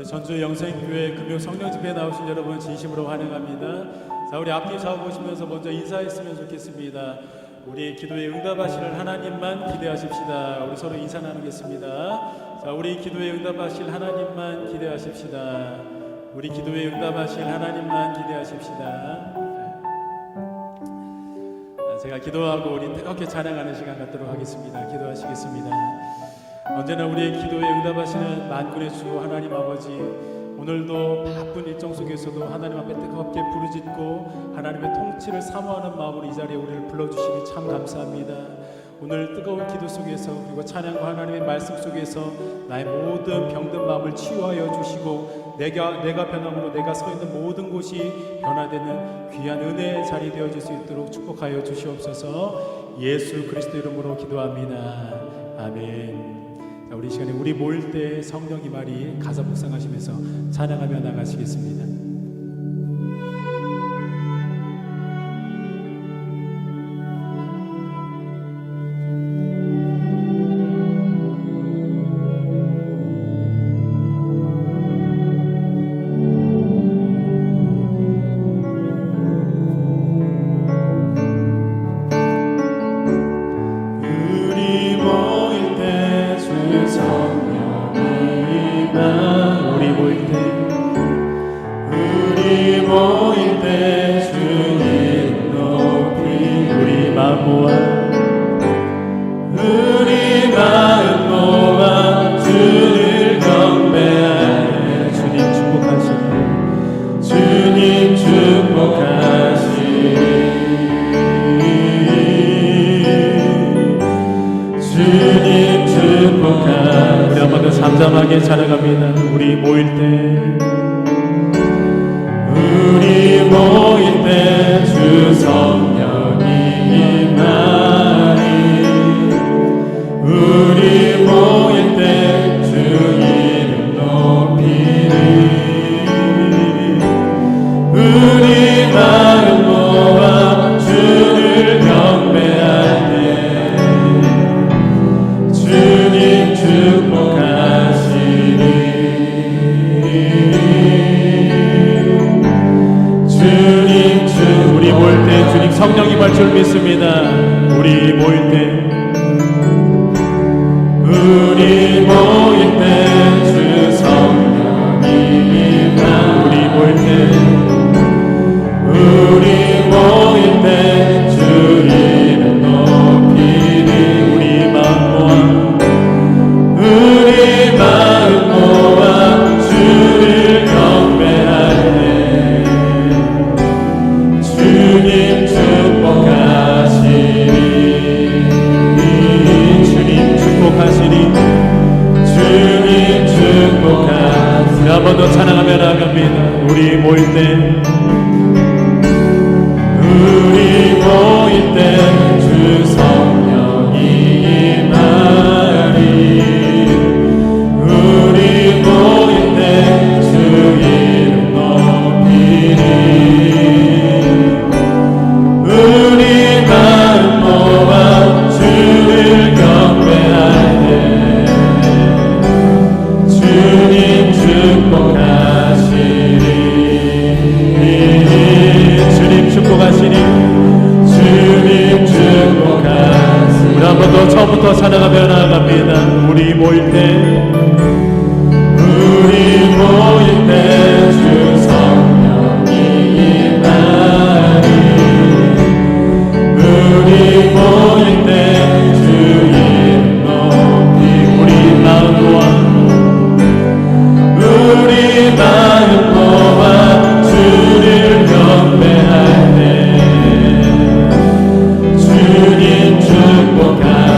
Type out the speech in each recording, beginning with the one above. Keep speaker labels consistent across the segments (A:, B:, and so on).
A: 우리 전주 영생교회 금요 성령 집회에 나오신 여러분 진심으로 환영합니다. 자, 우리 앞뒤 좌우 보시면서 먼저 인사했으면 좋겠습니다. 우리 기도에 응답하실 하나님만 기대하십시다. 우리 서로 인사 나누겠습니다. 자, 우리 기도에 응답하실 하나님만 기대하십시다. 우리 기도에 응답하실 하나님만 기대하십시다. 제가 기도하고 우리 뜨겁게 찬양하는 시간 갖도록 하겠습니다. 기도하시겠습니다. 언제나 우리의 기도에 응답하시는 만군의 주 하나님 아버지, 오늘도 바쁜 일정 속에서도 하나님 앞에 뜨겁게 부르짖고 하나님의 통치를 사모하는 마음으로 이 자리에 우리를 불러주시니 참 감사합니다. 오늘 뜨거운 기도 속에서 그리고 찬양과 하나님의 말씀 속에서 나의 모든 병든 마음을 치유하여 주시고 내가 변함으로 내가 서 있는 모든 곳이 변화되는 귀한 은혜의 자리 되어질 수 있도록 축복하여 주시옵소서. 예수 그리스도 이름으로 기도합니다. 아멘. 자, 우리 시간에 우리 모일 때 성령 임하리 가사 묵상하시면서 찬양하며 나가시겠습니다. 우리 한번 더 잠잠하게 찬양합니다. 우리 모일 때 주 성령이 임하리. 우리 모일 때 주 이름 높이리. 우리 마음 모아 주를 경배할 때 주님 축복하시리. 우리 모일 때 주님 성령이 임할 줄 믿습니다. 우리 모일 때 주 성령이 임하. 우리 모일 때 주 이름 높이리. 우리 마음 모아 주를 경배할 때 주님 축복하시리. 주님 축복하시리. 한 번 더 찬양하며 나갑니다. 우리 모일 때 주 성령이 임하리. 우리 모일 때 주 이름 높이리. 우리 마음 모아 주를 경배할 때 주님 축복하시리. 주님 축복하시리. 우리 한 번 더 처음부터 찬양하며 나아갑니다. 우리 모일 때 주 성령이 임하리. 우리 모일 때 주 이름 높이. 우리 마음 모아 주를 경배할 때 주님 축복하시리.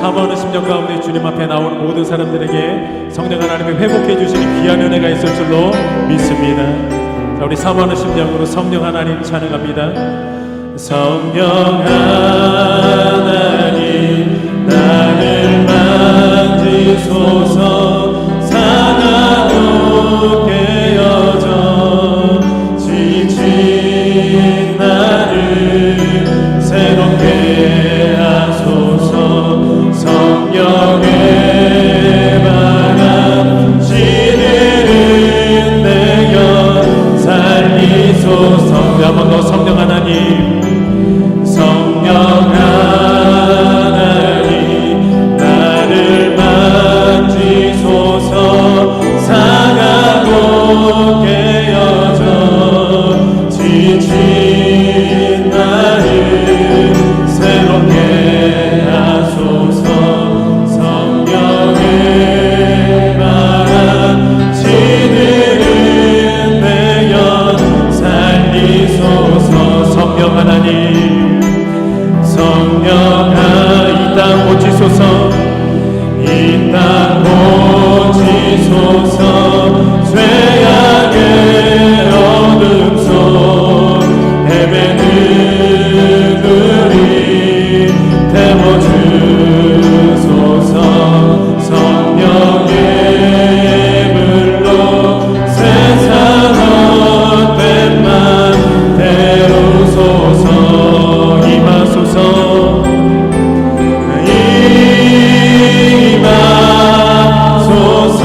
A: 사모하는 심령 가운데 주님 앞에 나오는 모든 사람들에게 성령 하나님이 회복해 주시는 귀한 은혜가 있을 줄로 믿습니다. 자, 우리 사모하는 심령으로 성령 하나님 찬양합니다. 성령 하나님 나를 만지소서. 상하고 깨어져 지친 나를 새롭게 하소서. 성령의 바람 시들은 내겨 살리소서. 한 번 더 성령 하나님, 성령 하나님 나를 만지소서. 상하고 깨어져 지친 나를 새롭게 하소서. 성령의 바람 시들은 내겨 살리소서. 성령 하나님, 성령 하나님 이 땅 고치소서. 이 땅 고치소서. 죄악의 어둠 속 헤매는 우리 태워주소서. 성령의 불로 세상 헛된 맘 태우소서. 임하소서. 임하소서.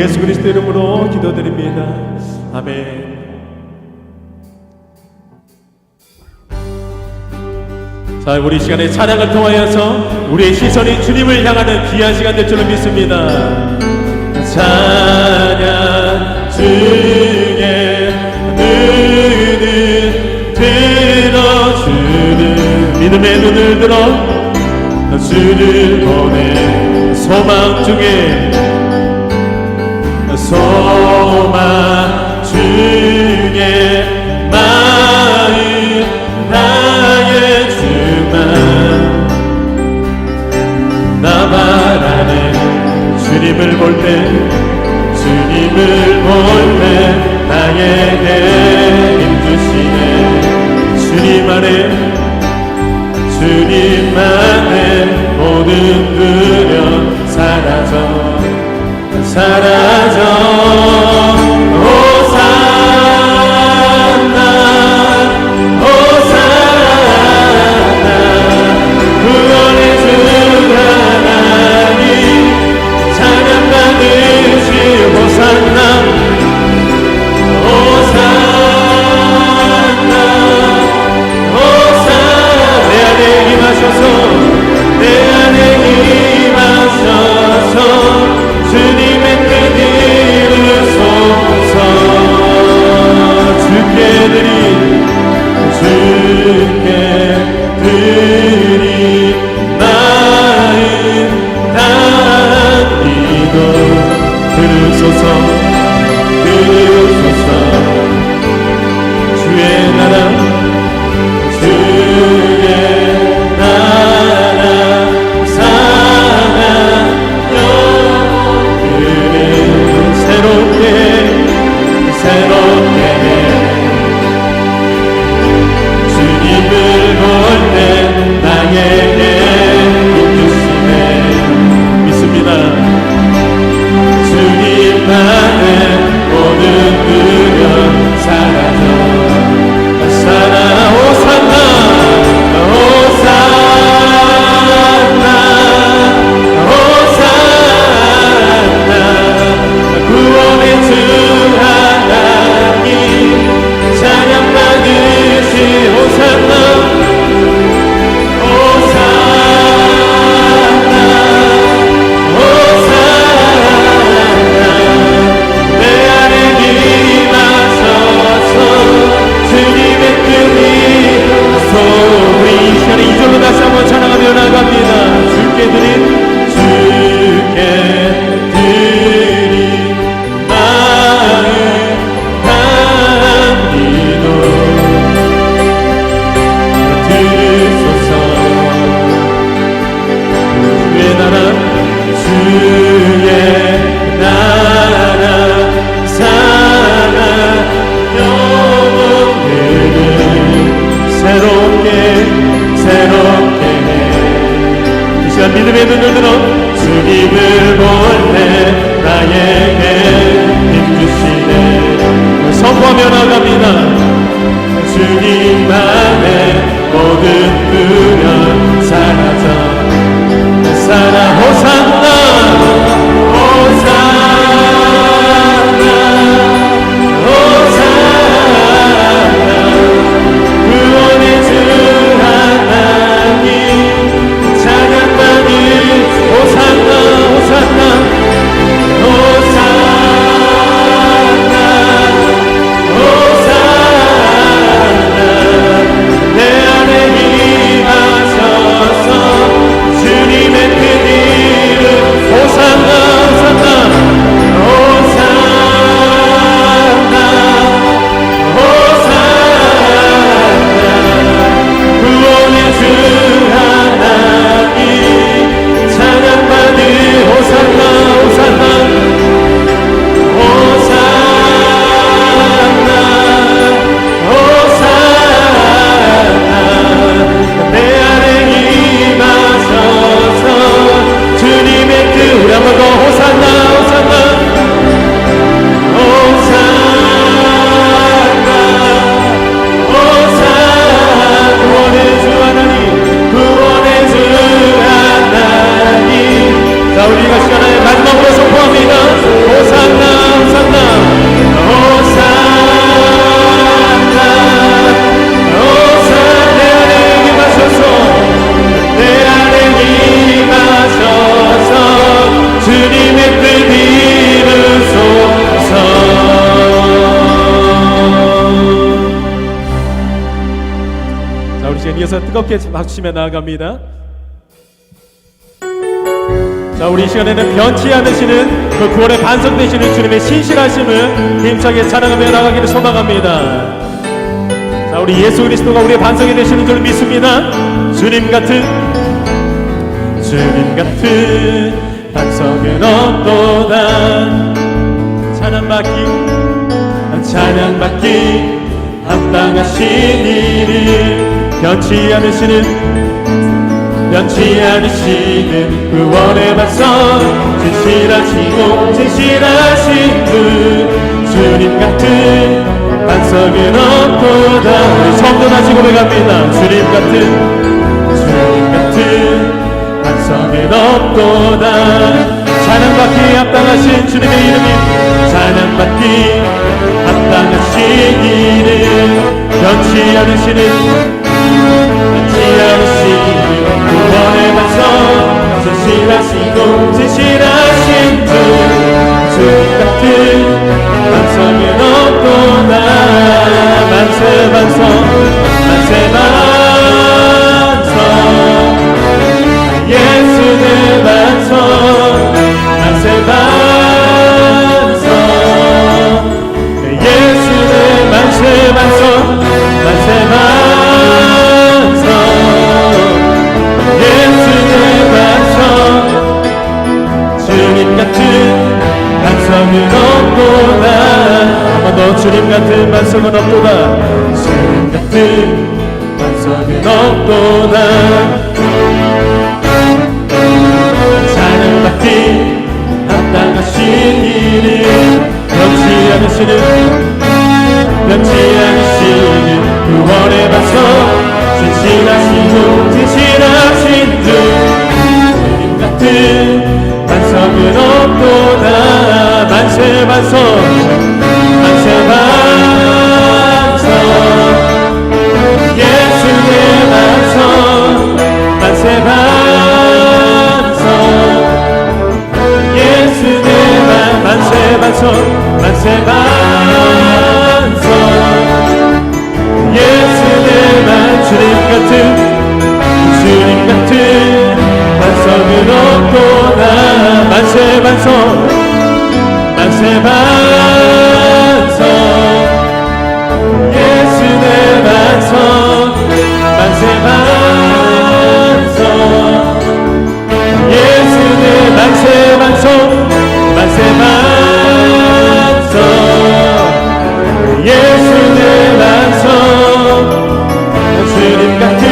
A: 예수 그리스도 이름으로 기도드립니다. 아멘. 자, 우리 시간에 찬양을 통하여서 우리의 시선이 주님을 향하는 귀한 시간 될 줄로 믿습니다. 찬양 주의 눈을 들어주는 믿음의 눈을 들어 주를 보내 소망 중에 소망 중에 마음 나의 주만 나 바라네 주님을 볼 때 주님을 볼 때 나에게 힘주시네 주님 안에 주님 안에 모든 두려움 사라져 호산나 호산나 구원의 주 하나님 찬양받으시 호산나 호산나 호산나 내 안에 임하셔서 내 안에 임하셔서 주님의 뜻 이루소서 주께 드린 마음 다한 기도 들으소서 주의 나라 사랑 영원히 새롭게 주님을 볼 때 나에게 힘주시네 믿습니다. 주님만의 모든 두려움 사라져 호산나 호산나 호산나 구원의 주 하나님 찬양받으시 호산나 호산나 호산나 내 안에 임하셔서 주님의 뜻이 우리 이 시간에 이 절로 다시 한번 찬양하며 나갑니다. 주께 드린 마음 다한 기도 들으소서 주의 나라 사랑 영원히는 새롭게 해 이 시간 믿음의 눈을 들어 주님을 볼 때 나에게 힘주시네 선포하며 나갑니다. 주님만의 모든 두려움 사라져 호산나 호산나 호산나 구원의 주 하나님 찬양받으 호산나 호산나 호산나 호산나 내 안에 자, 우리 시간 이어서 뜨겁게 박수치며 나아갑니다. 자, 우리 이 시간에는 변치 않으시는 그 구원의 반석 되시는 주님의 신실하심을 힘차게 찬양하며 나가기를 소망합니다. 자, 우리 예수 그리스도가 우리의 반석이 되시는 줄 믿습니다. 주님 같은 반석은 없도다. 찬양받기 합당하신 이를 변치 않으시는 구원의 반석 진실하신 분 주님 같은 반석은 없도다. 우리 성도 다시 고백합니다. 주님 같은 반석은 없도다. 찬양받기 합당하신 주님의 이름이 찬양받기 합당하신 이름 변치 않으시는 구원의 반석 진실하신 주님 같은 반석은 없도다. 만세 반석 예수 내 반석 만세 반석 예수 내 만세 반석 예수 내 반석 주님 같은 반석은 없도다. 한 번 더 주님 같은 반석은 없도다. 주님 같은 반석은 없도다. 찬양받기 합당하신 이름 변치 않으시는 구원의 반석 진실하신 주 주님 같은 반석은 없도다. 만세 반석 예수 내 반석 만세 반석 예수 내 만세 반석 예수 내 주님 같은 반석은 없도다. 만세 반석 예수 내 반석 예수 내 만세 반석 예수 내 반석 주님 같은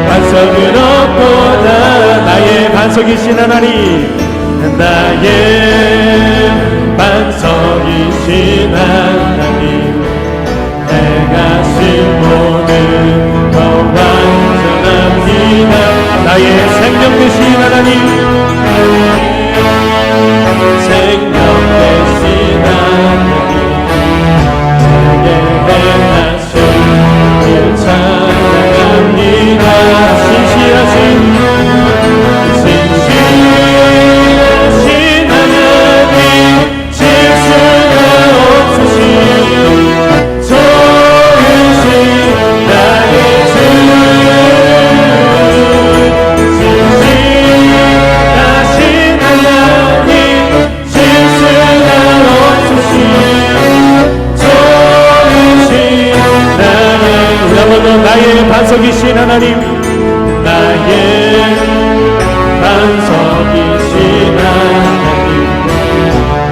A: 반석은 없도다. 나의 반석이신 하나님 나의 반석이신 하나님 내가 심보는 더 완전합니다. 나의 생명 되신 하나님 생명 되신 하나님 내게 행하신 일 찬양합니다. 신실하신 하나님 실수가 없으신 좋으신 나의 주 신실하신 하나님 실수가 없으신 좋으신 나의 반석이신 하나님 나의 반석이신 하나님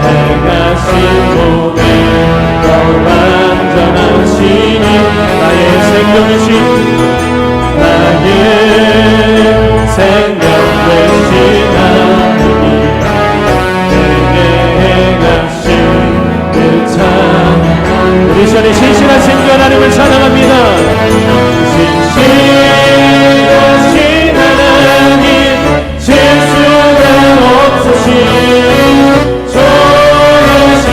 A: 내가 신복에 더 완전하시니 나의 생명이신 하나님 내게 행하신 그 찬양 우리 시간에 신실하신 그 하나님을 찬양합니다. 신실하신 하나님 실수가 없으신 좋으신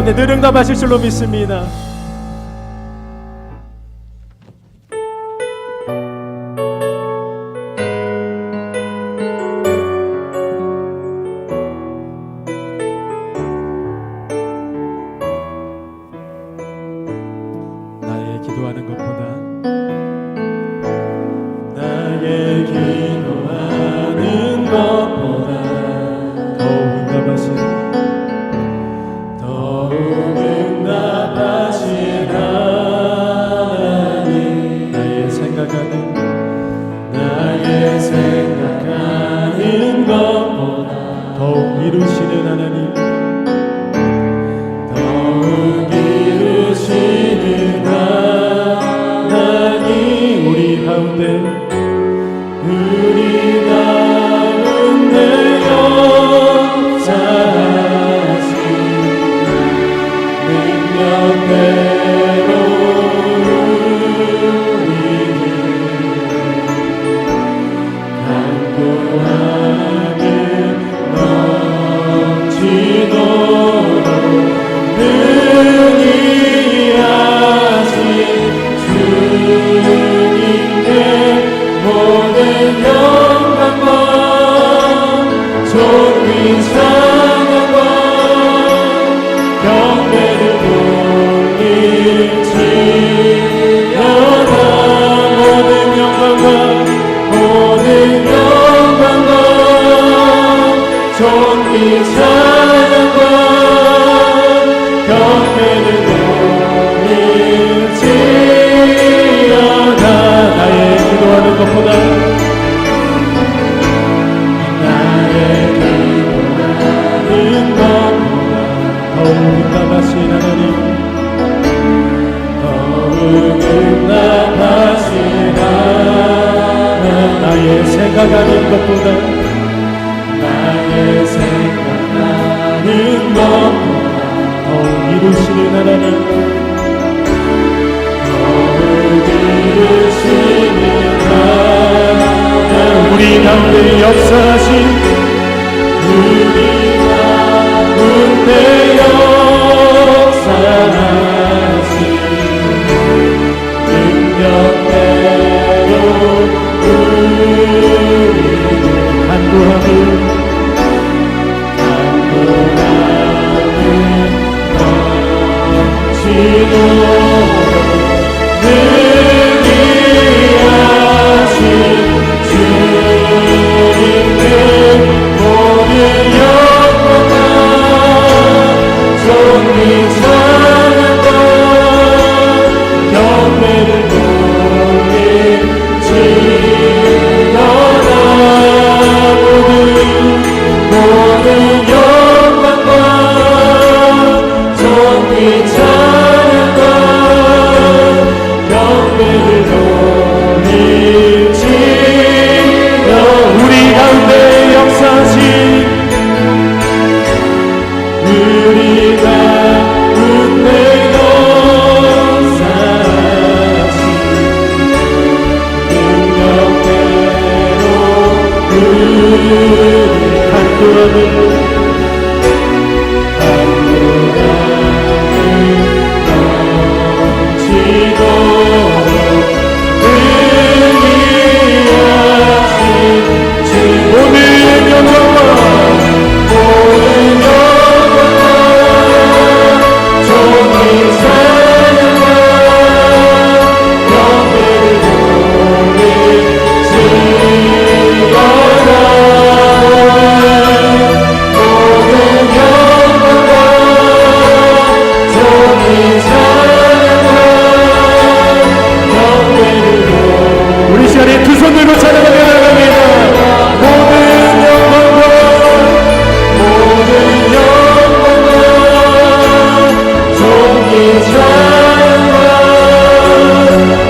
A: 가운데 늘 응답하실 줄로 믿습니다. 나의 기도하는 것보다 더욱 응답하신 하나님, 나의 생각하는 것보다 더욱 이루시는 하나님, 더욱 이루시는 하나님, 우리 가운데 역사하신 능력대로 우리를 간구하는 넘치도록 능히 하신 주님께 모든 영광과 존귀 찬양과 경배를 돌릴지어다. 모든 영광과 존귀 찬양과 경배를 돌릴지어다. 나의 기도하는 것보다 더욱 응답하신 하나님, 더욱 응답하신 하나님, 나의 생각하는 것보다 더욱 이루시는 하나님, 더욱 이루시는 하나님, 우리 가운데 역사하신 우리 가운데 역사하신 능력대로 우리를 간구하는 넘치도록 능히 하신 주님께 모든 영광과 존귀 찬양과 경배를 돌릴지어다. 모든 영광과 존귀 찬양과 경배를 돌릴지어다. 우리 가운데 역사하신 우리 가운데 역사하신 능력대로 우리 간구하는 넘치도록 능히 하신 주 모든 영광과 존귀 찬양과 경배를 돌릴지어다. 모든 영광과 존귀 찬양과 경배를 우리 시간에 두 손 들고 찬양하며 나갑니다. 모든 영광과 존귀 찬양과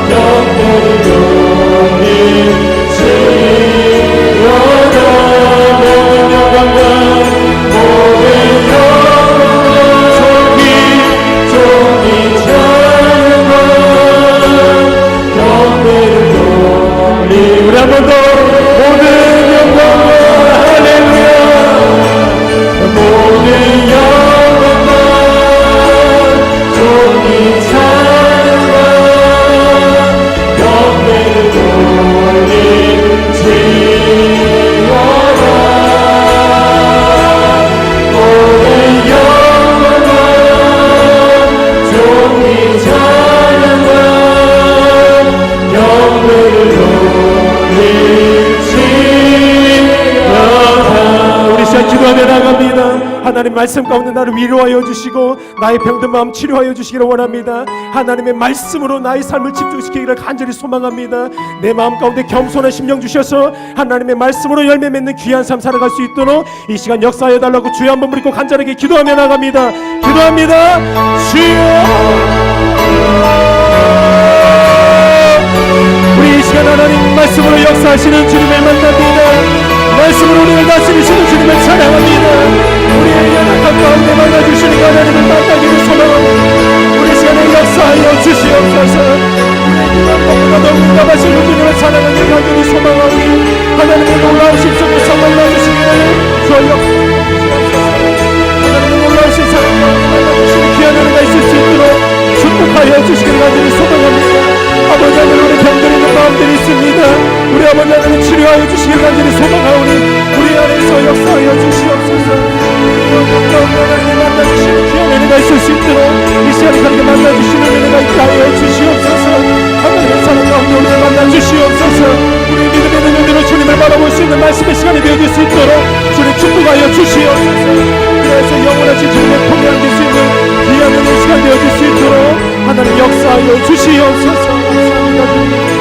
A: 경배를 돌릴지어다. 모든 영광과 존귀 찬양과 경배를 돌리 우리 한 번 더 모든 영광과 할렐루야 모든 영광과
B: 하나님 말씀 가운데 나를 위로하여 주시고 나의 병든 마음 치료하여 주시기를 원합니다. 하나님의 말씀으로 나의 삶을 집중시키기를 간절히 소망합니다. 내 마음 가운데 겸손한 심령 주셔서 하나님의 말씀으로 열매 맺는 귀한 삶 살아갈 수 있도록 이 시간 역사하여 달라고 주여 한번 부르고 간절하게 기도하며 나갑니다. 기도합니다. 주여, 우리 이 시간 하나님 말씀으로 역사하시는 주님을 만납니다. 말씀으로 우리를 다스리시는 주님을 찬양합니다. 우리의 연약한 가운데 만나주시는 하나님을 만나기를 소망합니다. 우리 시간에 역사하여 주시옵소서. 우리의 기도를 너무나 응답하시는 주님을 찬양하기를 간절히 소망하오니 하나님의 놀라우신 속에서 만나주시기를 주여 주옵소서. 하나님의 놀라우신 사랑 가운데 만나주시는 귀한 은혜가 있을 수 있도록 축복하여 주시기를 간절히 소망합니다. 아버지 하나님, 우리 병들어 있는 마음들이 있습니다. 우리 아버지 하나님 치료하여 주시기를 간절히 소망하오니 우리 안에서 역사하여 주시옵소서. 우리 하나님 만나주시는 귀한 은혜가 있을 수 있도록 이 시간에 하나님 만나주시는 은혜가 있게 하여 주시옵소서. 하나님의 사랑 가운데 우리를 만나주시옵소서. 우리 믿음의 눈으로 주님을 바라볼 수 있는 말씀의 시간이 되어질 수 있도록 주님 축복하여 주시옵소서. 그래서 영원하신 주님의 품에 안길 수 있는 귀한 은혜의 시간 되어질 수 있도록 하나님 역사하여 주시옵소서. 감사합니다 주님.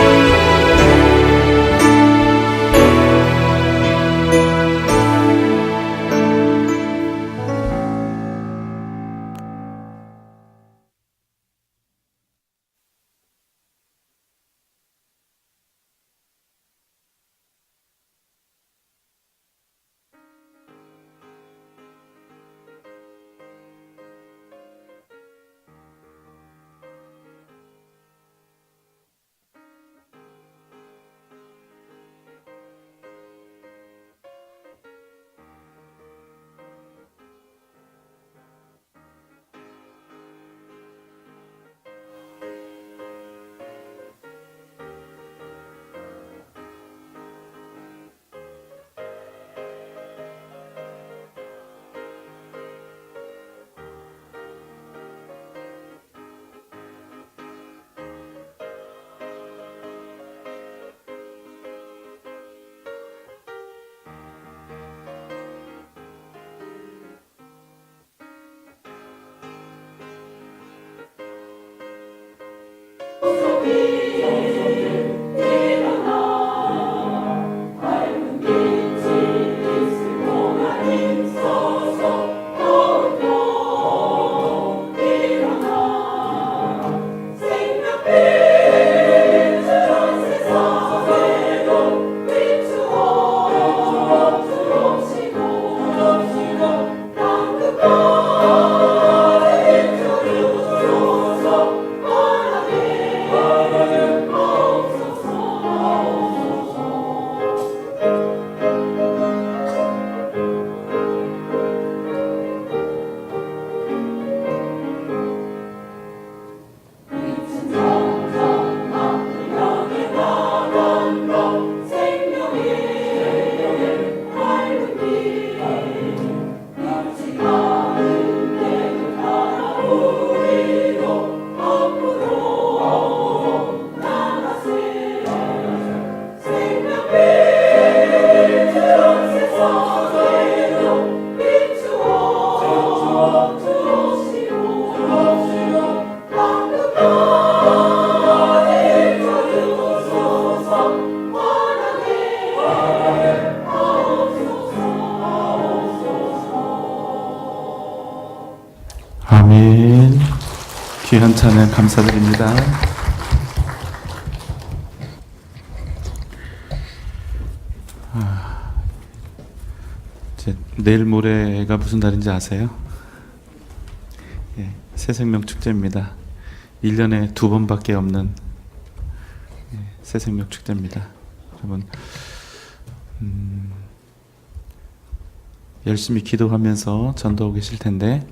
C: 아멘. 귀한 찬양 감사드립니다. 내일 모레가 무슨 날인지 아세요? 예, 새생명 축제입니다. 1년에 2번밖에 없는 새생명 축제입니다. 여러분 열심히 기도하면서 전도하고 계실 텐데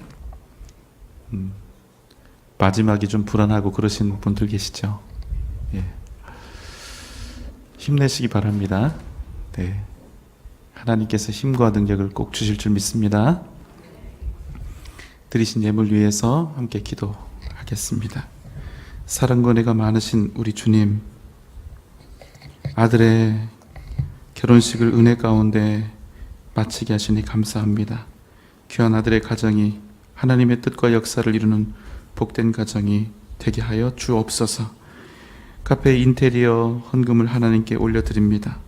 C: 마지막이 좀 불안하고 그러신 분들 계시죠? 예. 힘내시기 바랍니다. 네. 하나님께서 힘과 능력을 꼭 주실 줄 믿습니다. 드리신 예물 위해서 함께 기도하겠습니다. 사랑과 은혜가 많으신 우리 주님, 아들의 결혼식을 은혜 가운데 마치게 하시니 감사합니다. 귀한 아들의 가정이 하나님의 뜻과 역사를 이루는 복된 가정이 되게 하여 주옵소서. 카페 인테리어 헌금을 하나님께 올려드립니다.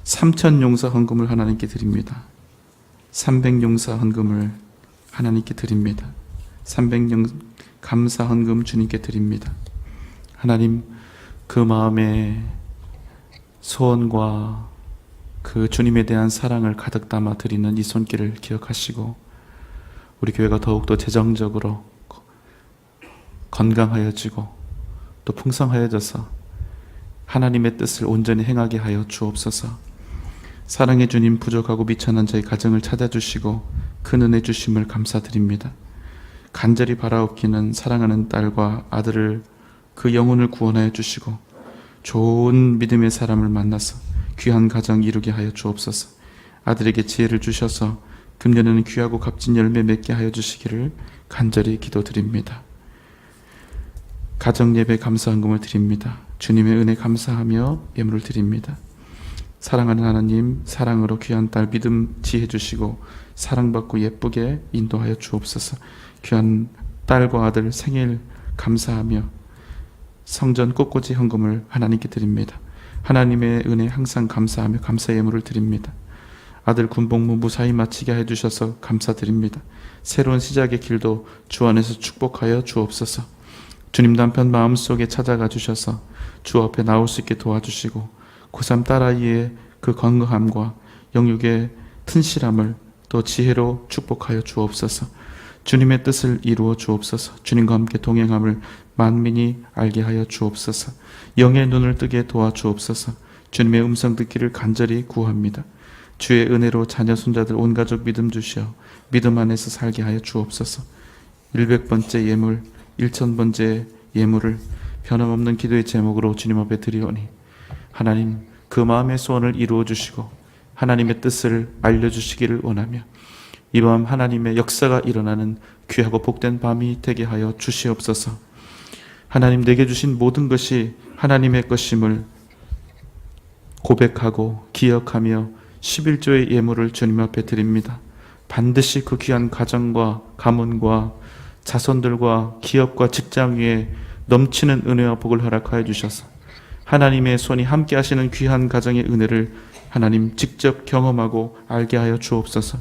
C: 3,000 용사 헌금을 하나님께 드립니다. 300 용사 헌금을 하나님께 드립니다. 300 감사 헌금 주님께 드립니다. 하나님, 그 마음에 소원과 그 주님에 대한 사랑을 가득 담아 드리는 이 손길을 기억하시고 우리 교회가 더욱더 재정적으로 건강하여지고 또 풍성하여져서 하나님의 뜻을 온전히 행하게 하여 주옵소서. 사랑의 주님, 부족하고 미천한 저희 가정을 찾아주시고 큰 은혜 주심을 감사드립니다. 간절히 바라옵기는 사랑하는 딸과 아들을 그 영혼을 구원하여 주시고 좋은 믿음의 사람을 만나서 귀한 가정 이루게 하여 주옵소서. 아들에게 지혜를 주셔서 금년에는 귀하고 값진 열매 맺게 하여 주시기를 간절히 기도드립니다. 가정 예배 감사헌금을 드립니다. 주님의 은혜 감사하며 예물을 드립니다. 사랑하는 하나님, 사랑으로 귀한 딸 믿음 지혜 주시고 사랑받고 예쁘게 인도하여 주옵소서. 귀한 딸과 아들 생일 감사하며 성전 꽃꽂이 헌금을 하나님께 드립니다. 하나님의 은혜 항상 감사하며 감사 예물을 드립니다. 아들 군복무 무사히 마치게 해주셔서 감사드립니다. 새로운 시작의 길도 주 안에서 축복하여 주옵소서. 주님 남편 마음속에 찾아가 주셔서 주 앞에 나올 수 있게 도와주시고 고3 딸아이의 그 건강함과 영육의 튼실함을 또 지혜로 축복하여 주옵소서. 주님의 뜻을 이루어 주옵소서. 주님과 함께 동행함을 만민이 알게 하여 주옵소서. 영의 눈을 뜨게 도와주옵소서. 주님의 음성 듣기를 간절히 구합니다. 주의 은혜로 자녀 손자들 온 가족 믿음 주시어 믿음 안에서 살게 하여 주옵소서. 100번째 예물, 1000번째 예물을 변함없는 기도의 제목으로 주님 앞에 드리오니 하나님, 그 마음의 소원을 이루어 주시고 하나님의 뜻을 알려주시기를 원하며 이 밤 하나님의 역사가 일어나는 귀하고 복된 밤이 되게 하여 주시옵소서. 하나님, 내게 주신 모든 것이 하나님의 것임을 고백하고 기억하며 11조의 예물을 주님 앞에 드립니다. 반드시 그 귀한 가정과 가문과 자손들과 기업과 직장 위에 넘치는 은혜와 복을 허락하여 주셔서 하나님의 손이 함께 하시는 귀한 가정의 은혜를 하나님 직접 경험하고 알게 하여 주옵소서.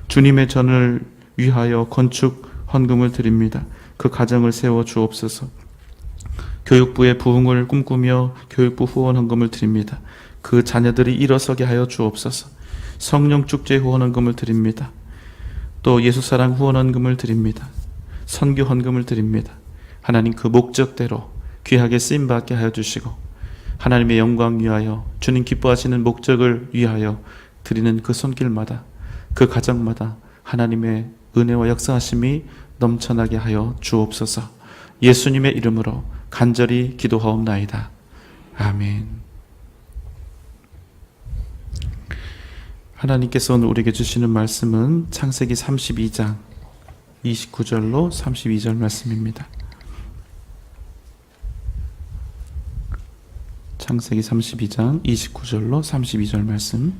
C: 주님의 전을 위하여 건축 헌금을 드립니다. 그 가정을 세워 주옵소서. 교육부의 부흥을 꿈꾸며 교육부 후원 헌금을 드립니다. 그 자녀들이 일어서게 하여 주옵소서. 성령 축제 후원 헌금을 드립니다. 또 예수사랑 후원 헌금을 드립니다. 선교 헌금을 드립니다. 하나님, 그 목적대로 귀하게 쓰임받게 하여 주시고 하나님의 영광 위하여 주님 기뻐하시는 목적을 위하여 드리는 그 손길마다 그 가정마다 하나님의 은혜와 역사하심이 넘쳐나게 하여 주옵소서. 예수님의 이름으로 간절히 기도하옵나이다. 아멘. 하나님께서 오늘 우리에게 주시는 말씀은 창세기 32장 29절로 32절 말씀입니다. 창세기 32장 29절로 32절 말씀.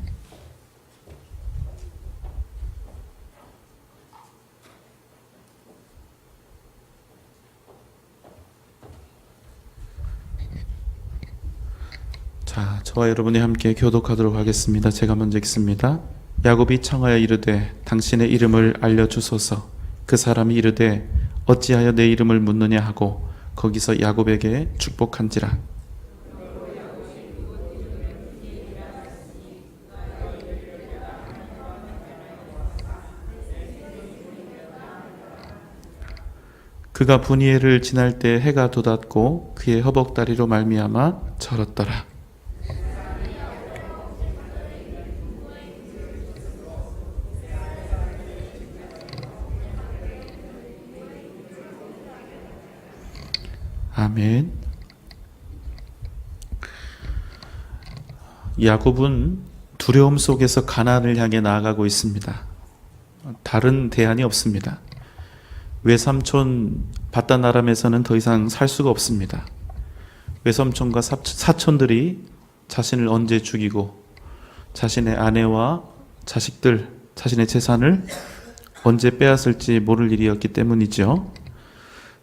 C: 자, 저와 여러분이 함께 교독하도록 하겠습니다. 제가 먼저 읽습니다. 야곱이 청하여 이르되 당신의 이름을 알려주소서. 그 사람이 이르되 어찌하여 내 이름을 묻느냐 하고 거기서 야곱에게 축복한지라. 그가 분이엘을 지날 때 해가 돋았고 그의 허벅다리로 말미암아 절었더라. 아멘. 야곱은 두려움 속에서 가나안을 향해 나아가고 있습니다. 다른 대안이 없습니다. 외삼촌 바단 아람에서는 더 이상 살 수가 없습니다. 외삼촌과 사촌들이 자신을 언제 죽이고 자신의 아내와 자식들, 자신의 재산을 언제 빼앗을지 모를 일이었기 때문이죠.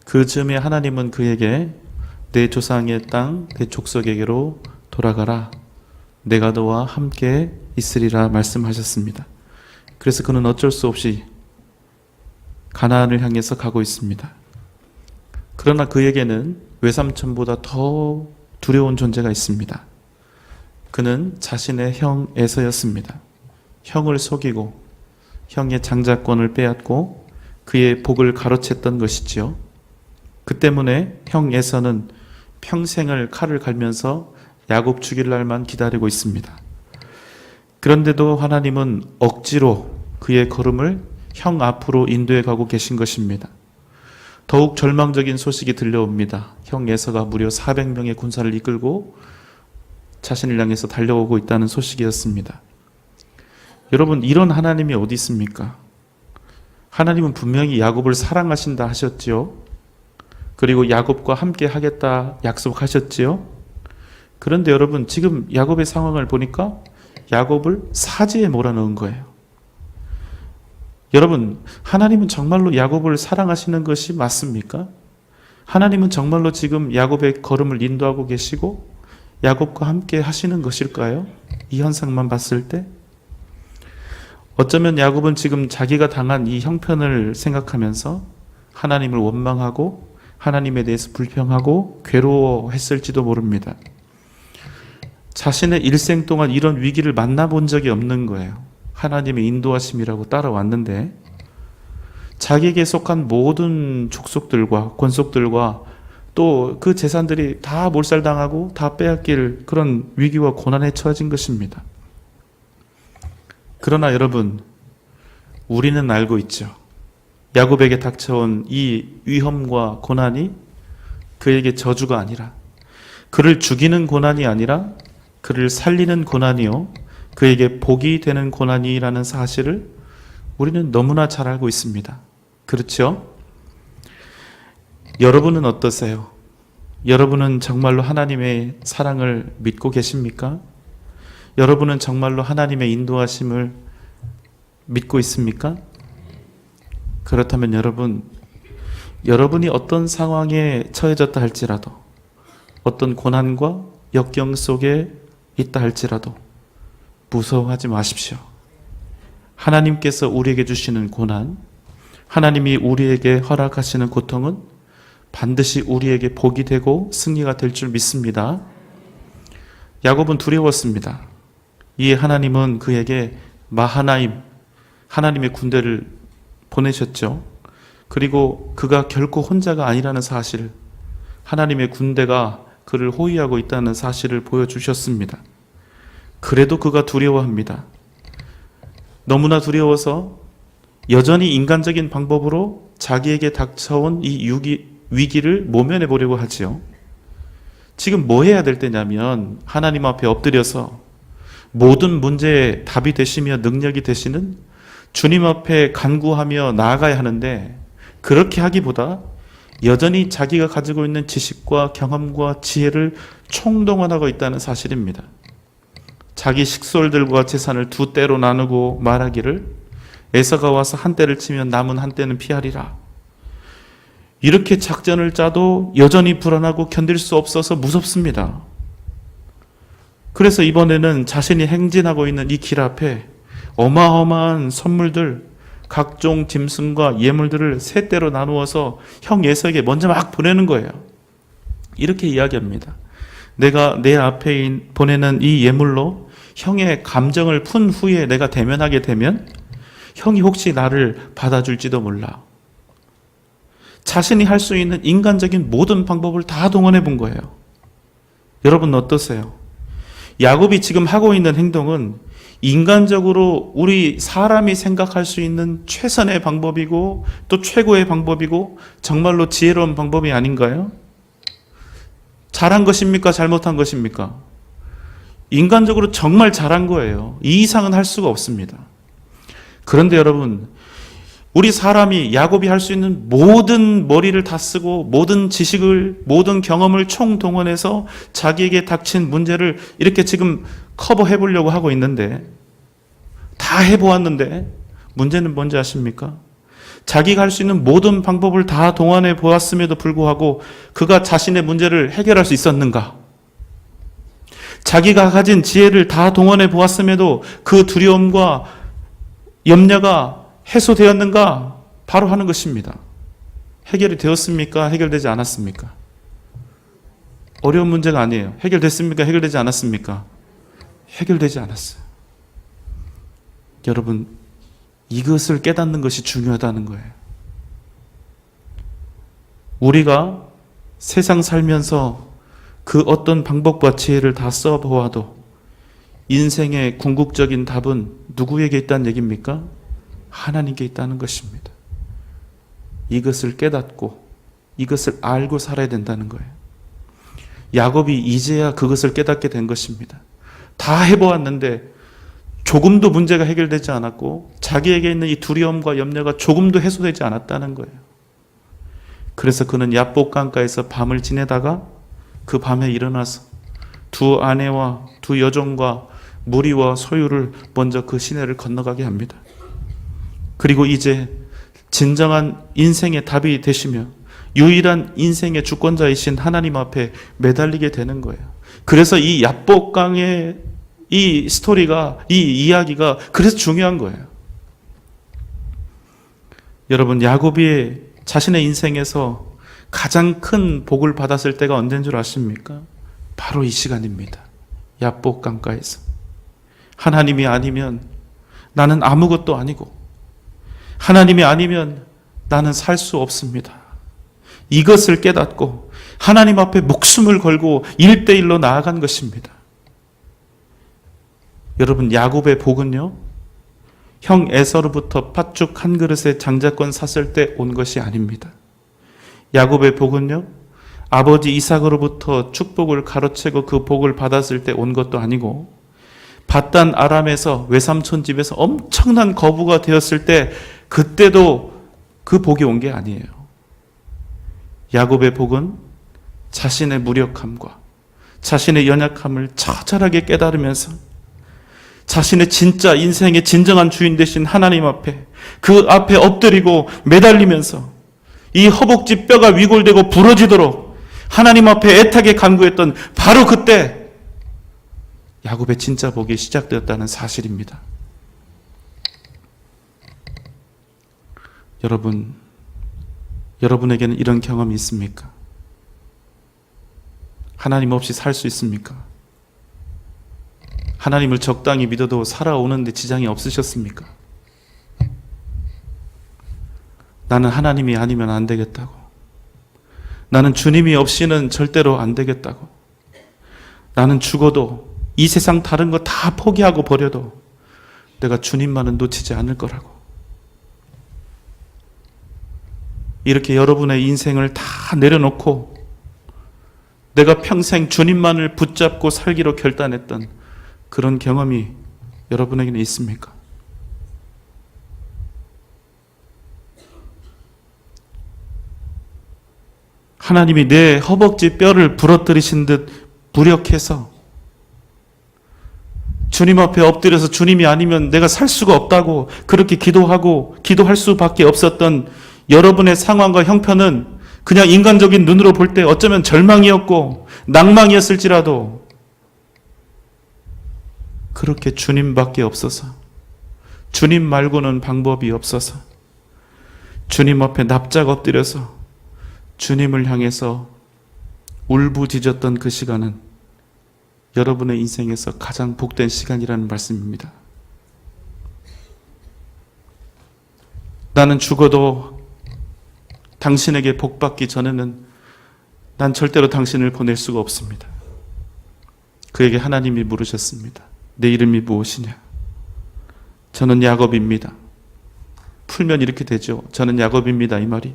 C: 그 즈음에 하나님은 그에게 내 조상의 땅, 내 족속에게로 돌아가라. 내가 너와 함께 있으리라 말씀하셨습니다. 그래서 그는 어쩔 수 없이 가나안을 향해서 가고 있습니다. 그러나 그에게는 외삼촌보다 더 두려운 존재가 있습니다. 그는 자신의 형 에서였습니다. 형을 속이고 형의 장자권을 빼앗고 그의 복을 가로챘던 것이지요. 그 때문에 형 에서는 평생을 칼을 갈면서 야곱 죽일 날만 기다리고 있습니다. 그런데도 하나님은 억지로 그의 걸음을 형 앞으로 인도해 가고 계신 것입니다. 더욱 절망적인 소식이 들려옵니다. 형 에서가 무려 400명의 군사를 이끌고 자신을 향해서 달려오고 있다는 소식이었습니다. 여러분, 이런 하나님이 어디 있습니까? 하나님은 분명히 야곱을 사랑하신다 하셨지요. 그리고 야곱과 함께 하겠다 약속하셨지요. 그런데 여러분, 지금 야곱의 상황을 보니까 야곱을 사지에 몰아넣은 거예요. 여러분, 하나님은 정말로 야곱을 사랑하시는 것이 맞습니까? 하나님은 정말로 지금 야곱의 걸음을 인도하고 계시고 야곱과 함께 하시는 것일까요? 이 현상만 봤을 때 어쩌면 야곱은 지금 자기가 당한 이 형편을 생각하면서 하나님을 원망하고 하나님에 대해서 불평하고 괴로워했을지도 모릅니다. 자신의 일생 동안 이런 위기를 만나본 적이 없는 거예요. 하나님의 인도하심이라고 따라왔는데 자기에게 속한 모든 족속들과 권속들과 또 그 재산들이 다 몰살당하고 다 빼앗길 그런 위기와 고난에 처해진 것입니다. 그러나 여러분, 우리는 알고 있죠. 야곱에게 닥쳐온 이 위험과 고난이 그에게 저주가 아니라, 그를 죽이는 고난이 아니라 그를 살리는 고난이요, 그에게 복이 되는 고난이라는 사실을 우리는 너무나 잘 알고 있습니다. 그렇죠? 여러분은 어떠세요? 여러분은 정말로 하나님의 사랑을 믿고 계십니까? 여러분은 정말로 하나님의 인도하심을 믿고 있습니까? 그렇다면 여러분이 어떤 상황에 처해졌다 할지라도, 어떤 고난과 역경 속에 있다 할지라도 무서워하지 마십시오. 하나님께서 우리에게 주시는 고난, 하나님이 우리에게 허락하시는 고통은 반드시 우리에게 복이 되고 승리가 될 줄 믿습니다. 야곱은 두려웠습니다. 이에 하나님은 그에게 마하나임, 하나님의 군대를 보내셨죠. 그리고 그가 결코 혼자가 아니라는 사실, 하나님의 군대가 그를 호위하고 있다는 사실을 보여주셨습니다. 그래도 그가 두려워합니다. 너무나 두려워서 여전히 인간적인 방법으로 자기에게 닥쳐온 이 위기를 모면해 보려고 하지요. 지금 뭐 해야 될 때냐면 하나님 앞에 엎드려서 모든 문제의 답이 되시며 능력이 되시는 주님 앞에 간구하며 나아가야 하는데, 그렇게 하기보다 여전히 자기가 가지고 있는 지식과 경험과 지혜를 총동원하고 있다는 사실입니다. 자기 식솔들과 재산을 두 떼로 나누고 말하기를 에서가 와서 한 떼를 치면 남은 한 떼는 피하리라. 이렇게 작전을 짜도 여전히 불안하고 견딜 수 없어서 무섭습니다. 그래서 이번에는 자신이 행진하고 있는 이 길 앞에 어마어마한 선물들, 각종 짐승과 예물들을 세 떼로 나누어서 형 에서에게 먼저 막 보내는 거예요. 이렇게 이야기합니다. 내가 내 앞에 보내는 이 예물로 형의 감정을 푼 후에 내가 대면하게 되면 형이 혹시 나를 받아줄지도 몰라. 자신이 할 수 있는 인간적인 모든 방법을 다 동원해 본 거예요. 여러분 어떠세요? 야곱이 지금 하고 있는 행동은 인간적으로 우리 사람이 생각할 수 있는 최선의 방법이고 또 최고의 방법이고 정말로 지혜로운 방법이 아닌가요? 잘한 것입니까? 잘못한 것입니까? 인간적으로 정말 잘한 거예요. 이 이상은 할 수가 없습니다. 그런데 여러분, 우리 사람이 야곱이 할 수 있는 모든 머리를 다 쓰고 모든 지식을, 모든 경험을 총동원해서 자기에게 닥친 문제를 이렇게 지금 커버해 보려고 하고 있는데, 다 해보았는데 문제는 뭔지 아십니까? 자기가 할 수 있는 모든 방법을 다 동원해 보았음에도 불구하고 그가 자신의 문제를 해결할 수 있었는가? 자기가 가진 지혜를 다 동원해 보았음에도 그 두려움과 염려가 해소되었는가? 바로 하는 것입니다. 해결이 되었습니까? 해결되지 않았습니까? 어려운 문제가 아니에요. 해결됐습니까? 해결되지 않았습니까? 해결되지 않았어요. 여러분, 이것을 깨닫는 것이 중요하다는 거예요. 우리가 세상 살면서 그 어떤 방법과 지혜를 다 써보아도 인생의 궁극적인 답은 누구에게 있다는 얘기입니까? 하나님께 있다는 것입니다. 이것을 깨닫고 이것을 알고 살아야 된다는 거예요. 야곱이 이제야 그것을 깨닫게 된 것입니다. 다 해보았는데 조금도 문제가 해결되지 않았고 자기에게 있는 이 두려움과 염려가 조금도 해소되지 않았다는 거예요. 그래서 그는 야복 강가에서 밤을 지내다가 그 밤에 일어나서 두 아내와 두 여종과 무리와 소유를 먼저 그 시내를 건너가게 합니다. 그리고 이제 진정한 인생의 답이 되시며 유일한 인생의 주권자이신 하나님 앞에 매달리게 되는 거예요. 그래서 이 야복강의 이 스토리가, 이 이야기가 그래서 중요한 거예요. 여러분, 야곱이 자신의 인생에서 가장 큰 복을 받았을 때가 언제인 줄 아십니까? 바로 이 시간입니다. 야복강가에서. 하나님이 아니면 나는 아무것도 아니고 하나님이 아니면 나는 살 수 없습니다. 이것을 깨닫고 하나님 앞에 목숨을 걸고 1대1로 나아간 것입니다. 여러분, 야곱의 복은요, 형 에서로부터 팥죽 한 그릇에 장자권 샀을 때 온 것이 아닙니다. 야곱의 복은요, 아버지 이삭으로부터 축복을 가로채고 그 복을 받았을 때 온 것도 아니고 밧단 아람에서 외삼촌 집에서 엄청난 거부가 되었을 때 그때도 그 복이 온 게 아니에요. 야곱의 복은 자신의 무력함과 자신의 연약함을 처절하게 깨달으면서 자신의 진짜 인생의 진정한 주인 되신 하나님 앞에 그 앞에 엎드리고 매달리면서 이 허벅지 뼈가 위골되고 부러지도록 하나님 앞에 애타게 간구했던 바로 그때 야곱의 진짜 복이 시작되었다는 사실입니다. 여러분에게는 이런 경험이 있습니까? 하나님 없이 살 수 있습니까? 하나님을 적당히 믿어도 살아오는데 지장이 없으셨습니까? 나는 하나님이 아니면 안 되겠다고. 나는 주님이 없이는 절대로 안 되겠다고. 나는 죽어도 이 세상 다른 거 다 포기하고 버려도 내가 주님만은 놓치지 않을 거라고. 이렇게 여러분의 인생을 다 내려놓고 내가 평생 주님만을 붙잡고 살기로 결단했던 그런 경험이 여러분에게는 있습니까? 하나님이 내 허벅지 뼈를 부러뜨리신 듯 무력해서 주님 앞에 엎드려서 주님이 아니면 내가 살 수가 없다고 그렇게 기도할 수밖에 없었던 여러분의 상황과 형편은 그냥 인간적인 눈으로 볼 때 어쩌면 절망이었고 낭망이었을지라도 그렇게 주님밖에 없어서, 주님 말고는 방법이 없어서 주님 앞에 납작 엎드려서 주님을 향해서 울부짖었던 그 시간은 여러분의 인생에서 가장 복된 시간이라는 말씀입니다. 나는 죽어도 당신에게 복받기 전에는 난 절대로 당신을 보낼 수가 없습니다. 그에게 하나님이 물으셨습니다. 내 이름이 무엇이냐? 저는 야곱입니다. 풀면 이렇게 되죠. 저는 야곱입니다. 이 말이.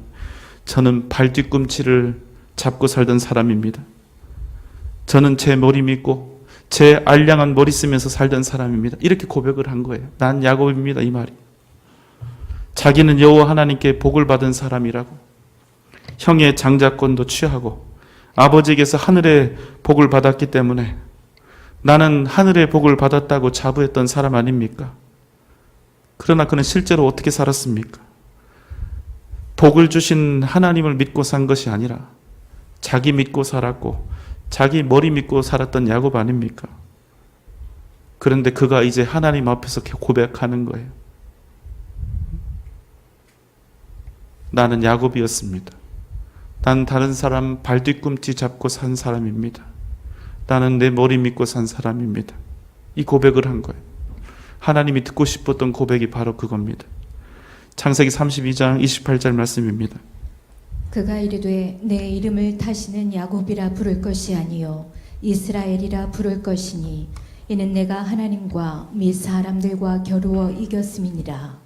C: 저는 발 뒤꿈치를 잡고 살던 사람입니다. 저는 제 머리 믿고 제 알량한 머리 쓰면서 살던 사람입니다. 이렇게 고백을 한 거예요. 난 야곱입니다. 이 말이. 자기는 여호와 하나님께 복을 받은 사람이라고. 형의 장자권도 취하고 아버지에게서 하늘의 복을 받았기 때문에 나는 하늘의 복을 받았다고 자부했던 사람 아닙니까? 그러나 그는 실제로 어떻게 살았습니까? 복을 주신 하나님을 믿고 산 것이 아니라 자기 믿고 살았고 자기 머리 믿고 살았던 야곱 아닙니까? 그런데 그가 이제 하나님 앞에서 고백하는 거예요. 나는 야곱이었습니다. 난 다른 사람 발뒤꿈치 잡고 산 사람입니다. 나는 내 머리 믿고 산 사람입니다. 이 고백을 한 거예요. 하나님이 듣고 싶었던 고백이 바로 그겁니다. 창세기 32장 28절 말씀입니다.
D: 그가 이르되 내 이름을 다시는 야곱이라 부를 것이 아니요 이스라엘이라 부를 것이니 이는 내가 하나님과 및 사람들과 겨루어 이겼음이니라.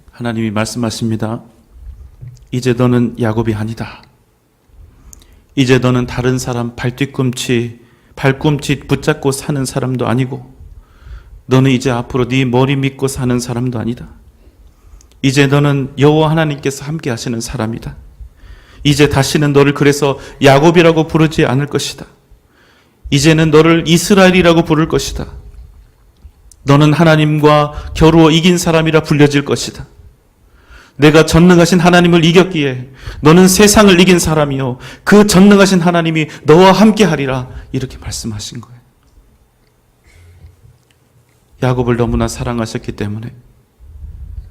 C: 하나님이 말씀하십니다. 이제 너는 야곱이 아니다. 이제 너는 다른 사람 발꿈치 붙잡고 사는 사람도 아니고 너는 이제 앞으로 네 머리 믿고 사는 사람도 아니다. 이제 너는 여호와 하나님께서 함께 하시는 사람이다. 이제 다시는 너를 그래서 야곱이라고 부르지 않을 것이다. 이제는 너를 이스라엘이라고 부를 것이다. 너는 하나님과 겨루어 이긴 사람이라 불려질 것이다. 내가 전능하신 하나님을 이겼기에 너는 세상을 이긴 사람이요 그 전능하신 하나님이 너와 함께 하리라 이렇게 말씀하신 거예요. 야곱을 너무나 사랑하셨기 때문에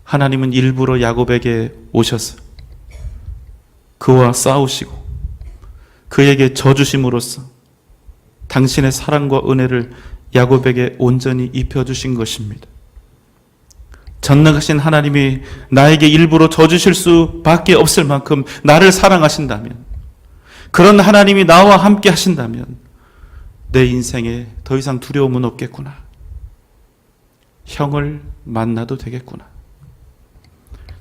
C: 하나님은 일부러 야곱에게 오셔서 그와 싸우시고 그에게 져주심으로써 당신의 사랑과 은혜를 야곱에게 온전히 입혀주신 것입니다. 전능하신 하나님이 나에게 일부러 져주실 수밖에 없을 만큼 나를 사랑하신다면, 그런 하나님이 나와 함께 하신다면 내 인생에 더 이상 두려움은 없겠구나. 형을 만나도 되겠구나.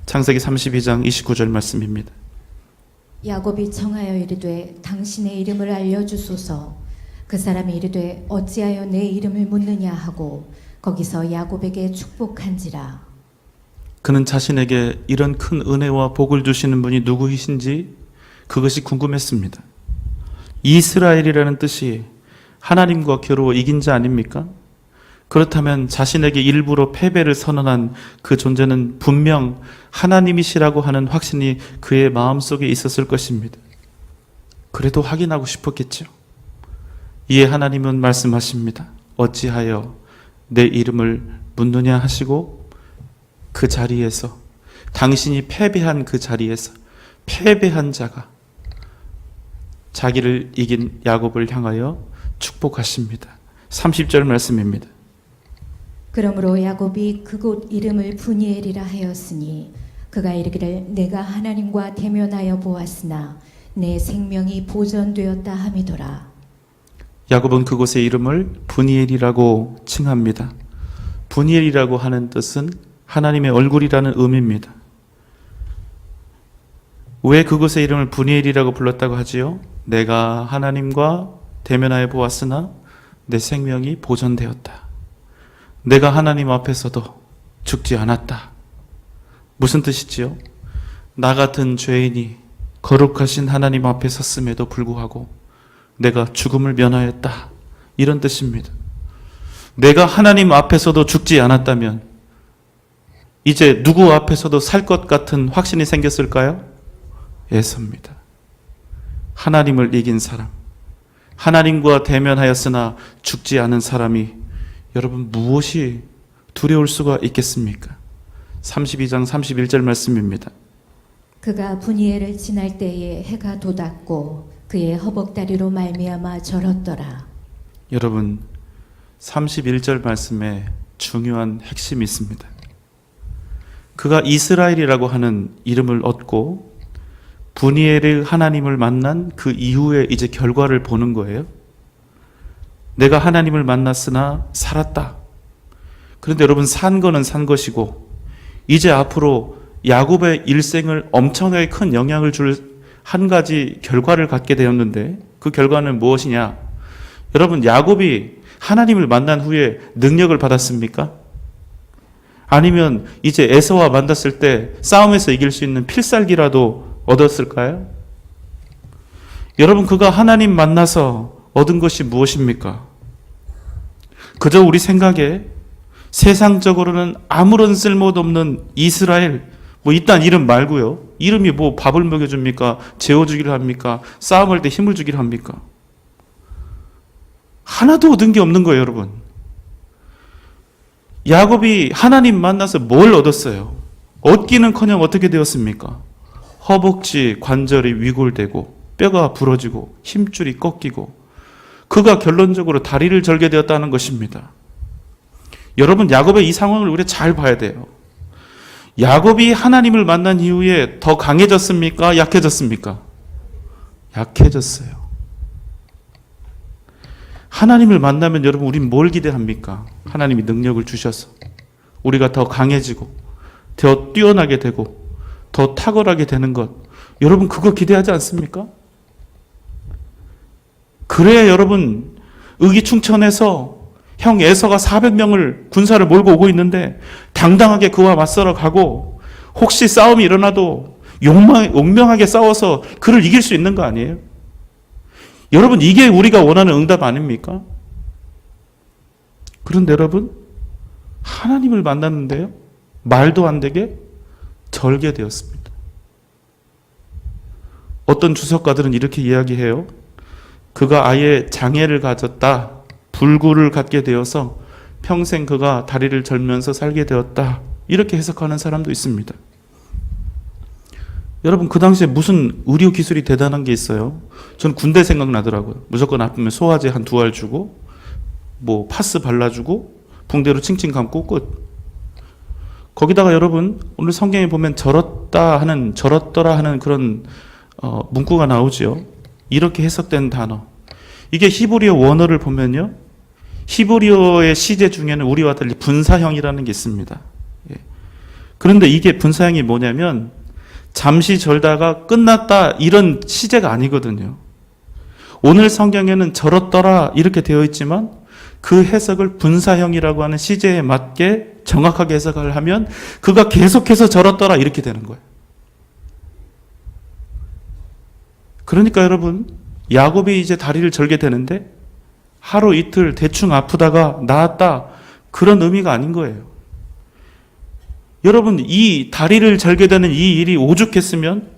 C: 창세기 32장 29절 말씀입니다.
D: 야곱이 청하여 이르되 당신의 이름을 알려주소서. 그 사람이 이르되 어찌하여 내 이름을 묻느냐 하고 거기서 야곱에게 축복한지라.
C: 그는 자신에게 이런 큰 은혜와 복을 주시는 분이 누구이신지 그것이 궁금했습니다. 이스라엘이라는 뜻이 하나님과 겨루어 이긴 자 아닙니까? 그렇다면 자신에게 일부러 패배를 선언한 그 존재는 분명 하나님이시라고 하는 확신이 그의 마음속에 있었을 것입니다. 그래도 확인하고 싶었겠죠. 이에 하나님은 말씀하십니다. 어찌하여 내 이름을 묻느냐 하시고 그 자리에서, 당신이 패배한 그 자리에서 패배한 자가 자기를 이긴 야곱을 향하여 축복하십니다. 30절 말씀입니다.
D: 그러므로 야곱이 그곳 이름을 브니엘이라 하였으니 그가 이르기를 내가 하나님과 대면하여 보았으나 내 생명이 보존되었다 함이더라.
C: 야곱은 그곳의 이름을 브니엘이라고 칭합니다. 브니엘이라고 하는 뜻은 하나님의 얼굴이라는 의미입니다. 왜 그곳의 이름을 브니엘이라고 불렀다고 하지요? 내가 하나님과 대면하여 보았으나 내 생명이 보존되었다. 내가 하나님 앞에서도 죽지 않았다. 무슨 뜻이지요? 나 같은 죄인이 거룩하신 하나님 앞에 섰음에도 불구하고 내가 죽음을 면하였다. 이런 뜻입니다. 내가 하나님 앞에서도 죽지 않았다면 이제 누구 앞에서도 살 것 같은 확신이 생겼을까요? 예수입니다. 하나님을 이긴 사람, 하나님과 대면하였으나 죽지 않은 사람이 여러분 무엇이 두려울 수가 있겠습니까? 32장 31절 말씀입니다.
D: 그가 브니엘을 지날 때에 해가 돋았고 그의 허벅다리로 말미암아 절었더라.
C: 여러분 31절 말씀에 중요한 핵심이 있습니다. 그가 이스라엘이라고 하는 이름을 얻고 브니엘의 하나님을 만난 그 이후에 이제 결과를 보는 거예요. 내가 하나님을 만났으나 살았다. 그런데 여러분 산 거는 산 것이고 이제 앞으로 야곱의 일생을 엄청나게 큰 영향을 줄 한 가지 결과를 갖게 되었는데 그 결과는 무엇이냐? 여러분 야곱이 하나님을 만난 후에 능력을 받았습니까? 아니면 이제 에서와 만났을 때 싸움에서 이길 수 있는 필살기라도 얻었을까요? 여러분 그가 하나님 만나서 얻은 것이 무엇입니까? 그저 우리 생각에 세상적으로는 아무런 쓸모도 없는 이스라엘, 이딴 이름 말고요. 이름이 뭐 밥을 먹여줍니까? 재워주기를 합니까? 싸움할 때 힘을 주기를 합니까? 하나도 얻은 게 없는 거예요, 여러분. 야곱이 하나님 만나서 뭘 얻었어요? 얻기는커녕 어떻게 되었습니까? 허벅지 관절이 위골되고 뼈가 부러지고 힘줄이 꺾이고 그가 결론적으로 다리를 절게 되었다는 것입니다. 여러분, 야곱의 이 상황을 우리가 잘 봐야 돼요. 야곱이 하나님을 만난 이후에 더 강해졌습니까? 약해졌습니까? 약해졌어요. 하나님을 만나면 여러분, 우린 뭘 기대합니까? 하나님이 능력을 주셔서 우리가 더 강해지고 더 뛰어나게 되고 더 탁월하게 되는 것, 여러분 그거 기대하지 않습니까? 그래야 여러분, 의기충천해서 형 에서가 400명을 군사를 몰고 오고 있는데 당당하게 그와 맞서러 가고 혹시 싸움이 일어나도 용맹하게 싸워서 그를 이길 수 있는 거 아니에요? 여러분, 이게 우리가 원하는 응답 아닙니까? 그런데 여러분, 하나님을 만났는데요, 말도 안 되게 절개되었습니다. 어떤 주석가들은 이렇게 이야기해요. 그가 아예 장애를 가졌다, 불구를 갖게 되어서 평생 그가 다리를 절면서 살게 되었다, 이렇게 해석하는 사람도 있습니다. 여러분, 그 당시에 무슨 의료 기술이 대단한 게 있어요? 전 군대 생각나더라고요. 무조건 아프면 소화제 한 2알 주고 뭐 파스 발라주고 붕대로 칭칭 감고 끝. 거기다가 여러분, 오늘 성경에 보면 저렇더라 하는 그런 문구가 나오죠. 이렇게 해석된 단어, 이게 히브리어 원어를 보면요, 히브리어의 시제 중에는 우리와 달리 분사형이라는 게 있습니다. 예. 그런데 이게 분사형이 뭐냐면 잠시 절다가 끝났다, 이런 시제가 아니거든요. 오늘 성경에는 저렇더라 이렇게 되어 있지만 그 해석을 분사형이라고 하는 시제에 맞게 정확하게 해석을 하면 그가 계속해서 저렇더라 이렇게 되는 거예요. 그러니까 여러분, 야곱이 이제 다리를 절게 되는데 하루 이틀 대충 아프다가 나았다, 그런 의미가 아닌 거예요. 여러분, 이 다리를 절게 되는 이 일이 오죽했으면,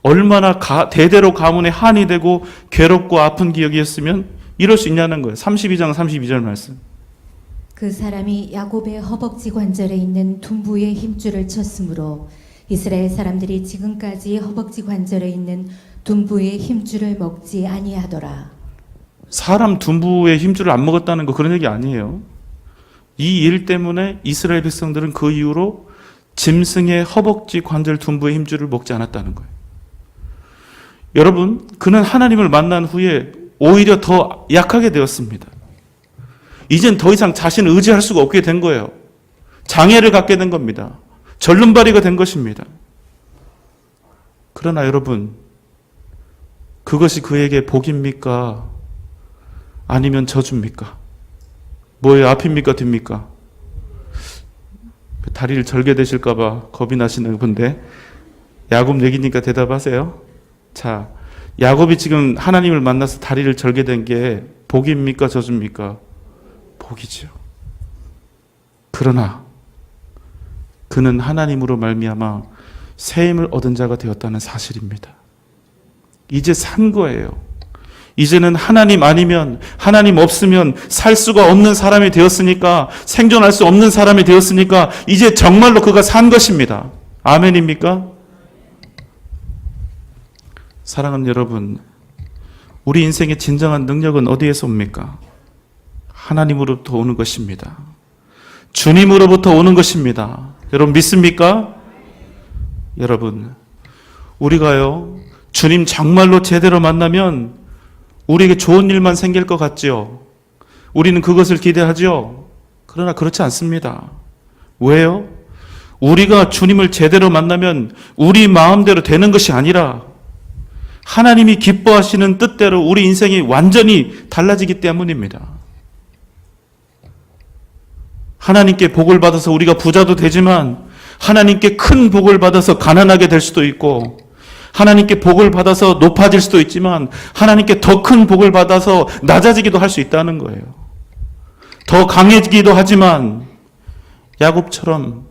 C: 얼마나 대대로 가문의 한이 되고 괴롭고 아픈 기억이었으면 이럴 수 있냐는 거예요. 32장 32절 말씀.
D: 그 사람이 야곱의 허벅지 관절에 있는 둔부의 힘줄을 쳤으므로 이스라엘 사람들이 지금까지 허벅지 관절에 있는 둔부의 힘줄을 먹지 아니하더라.
C: 사람 둔부의 힘줄을 안 먹었다는 거 그런 얘기 아니에요. 이 일 때문에 이스라엘 백성들은 그 이후로 짐승의 허벅지 관절 둔부의 힘줄을 먹지 않았다는 거예요. 여러분, 그는 하나님을 만난 후에 오히려 더 약하게 되었습니다. 이젠 더 이상 자신을 의지할 수가 없게 된 거예요. 장애를 갖게 된 겁니다. 절름발이가 된 것입니다. 그러나 여러분, 그것이 그에게 복입니까? 아니면 저주입니까? 뭐예요? 앞입니까? 뒤입니까? 다리를 절게 되실까봐 겁이 나시는 분데 야곱 얘기니까 대답하세요. 자, 야곱이 지금 하나님을 만나서 다리를 절게 된 게 복입니까? 저주입니까? 복이죠. 그러나 그는 하나님으로 말미암아 새 힘을 얻은 자가 되었다는 사실입니다. 이제 산 거예요. 이제는 하나님 아니면, 하나님 없으면 살 수가 없는 사람이 되었으니까, 생존할 수 없는 사람이 되었으니까 이제 정말로 그가 산 것입니다. 아멘입니까? 사랑하는 여러분, 우리 인생의 진정한 능력은 어디에서 옵니까? 하나님으로부터 오는 것입니다. 주님으로부터 오는 것입니다. 여러분 믿습니까? 여러분, 우리가요, 주님 정말로 제대로 만나면 우리에게 좋은 일만 생길 것 같지요. 우리는 그것을 기대하죠. 그러나 그렇지 않습니다. 왜요? 우리가 주님을 제대로 만나면 우리 마음대로 되는 것이 아니라 하나님이 기뻐하시는 뜻대로 우리 인생이 완전히 달라지기 때문입니다. 하나님께 복을 받아서 우리가 부자도 되지만 하나님께 큰 복을 받아서 가난하게 될 수도 있고, 하나님께 복을 받아서 높아질 수도 있지만 하나님께 더 큰 복을 받아서 낮아지기도 할 수 있다는 거예요. 더 강해지기도 하지만 야곱처럼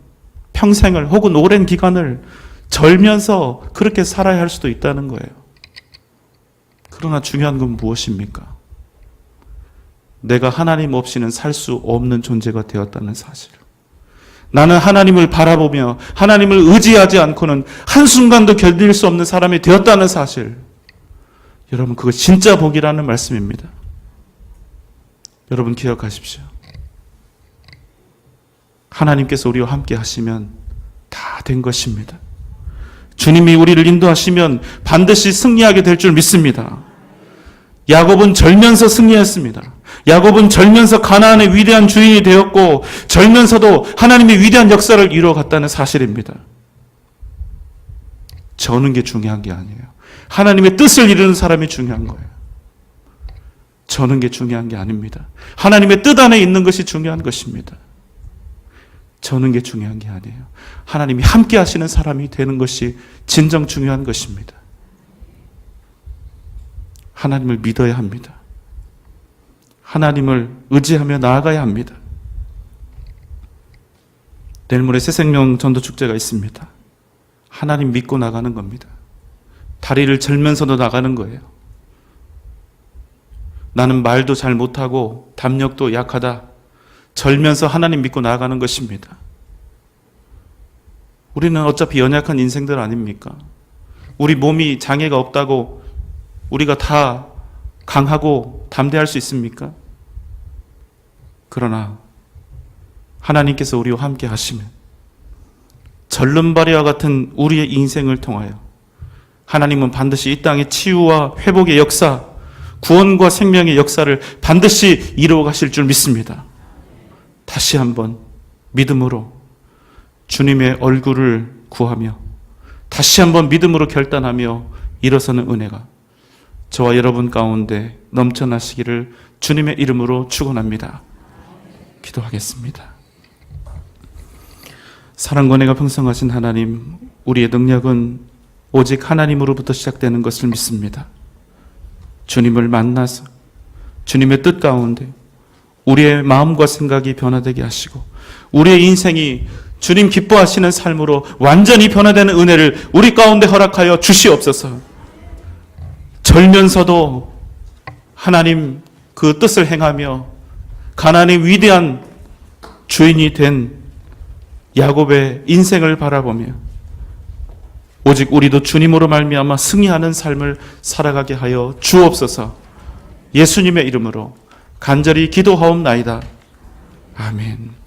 C: 평생을 혹은 오랜 기간을 절면서 그렇게 살아야 할 수도 있다는 거예요. 그러나 중요한 건 무엇입니까? 내가 하나님 없이는 살 수 없는 존재가 되었다는 사실. 나는 하나님을 바라보며 하나님을 의지하지 않고는 한순간도 견딜 수 없는 사람이 되었다는 사실. 여러분, 그거 진짜 복이라는 말씀입니다. 여러분 기억하십시오. 하나님께서 우리와 함께 하시면 다 된 것입니다. 주님이 우리를 인도하시면 반드시 승리하게 될 줄 믿습니다. 야곱은 절면서 승리했습니다. 야곱은 절면서 가나안의 위대한 주인이 되었고 절면서도 하나님의 위대한 역사를 이루어갔다는 사실입니다. 저는 게 중요한 게 아니에요. 하나님의 뜻을 이루는 사람이 중요한 거예요. 저는 게 중요한 게 아닙니다. 하나님의 뜻 안에 있는 것이 중요한 것입니다. 저는 게 중요한 게 아니에요. 하나님이 함께 하시는 사람이 되는 것이 진정 중요한 것입니다. 하나님을 믿어야 합니다. 하나님을 의지하며 나아가야 합니다. 내일 모레 새생명 전도축제가 있습니다. 하나님 믿고 나가는 겁니다. 다리를 절면서도 나가는 거예요. 나는 말도 잘 못하고 담력도 약하다. 절면서 하나님 믿고 나아가는 것입니다. 우리는 어차피 연약한 인생들 아닙니까? 우리 몸이 장애가 없다고 우리가 다 강하고 담대할 수 있습니까? 그러나 하나님께서 우리와 함께 하시면 절름발이와 같은 우리의 인생을 통하여 하나님은 반드시 이 땅의 치유와 회복의 역사, 구원과 생명의 역사를 반드시 이루어 가실 줄 믿습니다. 다시 한번 믿음으로 주님의 얼굴을 구하며 다시 한번 믿음으로 결단하며 일어서는 은혜가 저와 여러분 가운데 넘쳐나시기를 주님의 이름으로 축원합니다. 기도하겠습니다. 사랑과 은혜가 풍성하신 하나님, 우리의 능력은 오직 하나님으로부터 시작되는 것을 믿습니다. 주님을 만나서 주님의 뜻 가운데 우리의 마음과 생각이 변화되게 하시고 우리의 인생이 주님 기뻐하시는 삶으로 완전히 변화되는 은혜를 우리 가운데 허락하여 주시옵소서. 절면서도 하나님 그 뜻을 행하며 가나안의 위대한 주인이 된 야곱의 인생을 바라보며 오직 우리도 주님으로 말미암아 승리하는 삶을 살아가게 하여 주옵소서. 예수님의 이름으로 간절히 기도하옵나이다. 아멘.